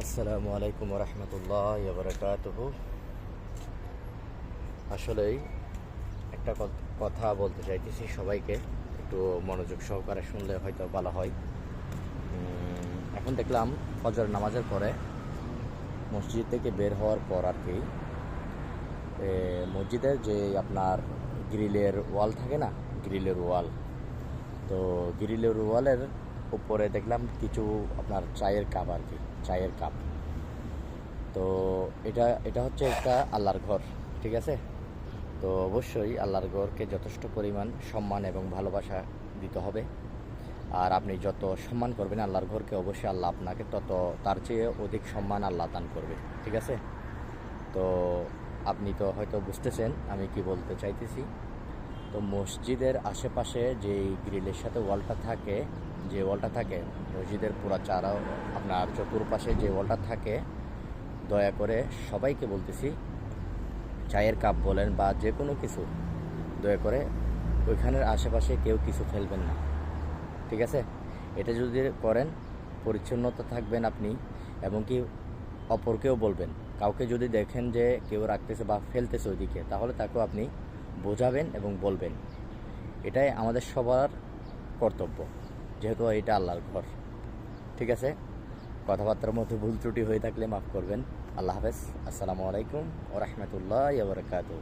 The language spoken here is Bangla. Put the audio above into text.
আসসালামু আলাইকুম রহমতুল্লাহ বারাকাতুহু। আসলেই একটা কথা বলতে চাইতেছি সবাইকে, একটু মনোযোগ সহকারে শুনলে হয়তো ভালো হয়। এখন দেখলাম ফজর নামাজের পরে মসজিদ থেকে বের হওয়ার পর আর কি মসজিদের যে আপনার গ্রিলের ওয়াল থাকে না, গ্রিলের ওয়াল, তো গ্রিলের ওয়ালের উপরে দেখলাম কিছু আপনার চায়ের কাপ আর কি, চায়ের কাপ। তো এটা এটা হচ্ছে একটা আল্লাহর ঘর, ঠিক আছে? তো অবশ্যই আল্লাহর ঘরকে যথেষ্ট পরিমাণ সম্মান এবং ভালোবাসা দিতে হবে। আর আপনি যত সম্মান করবেন আল্লাহর ঘরকে, অবশ্যই আল্লাহ আপনাকে তত তার চেয়ে অধিক সম্মান আল্লাহ দান করবে, ঠিক আছে? তো আপনি তো হয়তো বুঝতেছেন আমি কি বলতে চাইতেছি। তো মসজিদের আশেপাশে যেই গ্রিলের সাথে ওয়ালটা থাকে, যে ওয়ালটা থাকে মসজিদের পুরা চারাও আপনার চতুর্পাশে যে ওয়ালটা থাকে, দয়া করে সবাইকে বলতেছি, চায়ের কাপ বলেন বা যে কোনো কিছু, দয়া করে ওইখানের আশেপাশে কেউ কিছু ফেলবেন না, ঠিক আছে? এটা যদি করেন পরিচ্ছন্নতা থাকবেন আপনি, এবং কি অপরকেও বলবেন। কাউকে যদি দেখেন যে কেউ রাখতেছে বা ফেলতেছে ওইদিকে, তাহলে তাকেও আপনি বোঝাবেন এবং বলবেন। এটাই আমাদের সবার কর্তব্য, যেহেতু এটা আল্লাহর ঘর, ঠিক আছে? কথাবার্তার মধ্যে ভুল ত্রুটি হয়ে থাকলে মাফ করবেন। আল্লাহ হাফেজ। আসসালামু আলাইকুম ওয়া রাহমাতুল্লাহি ওয়া বারাকাতুহু।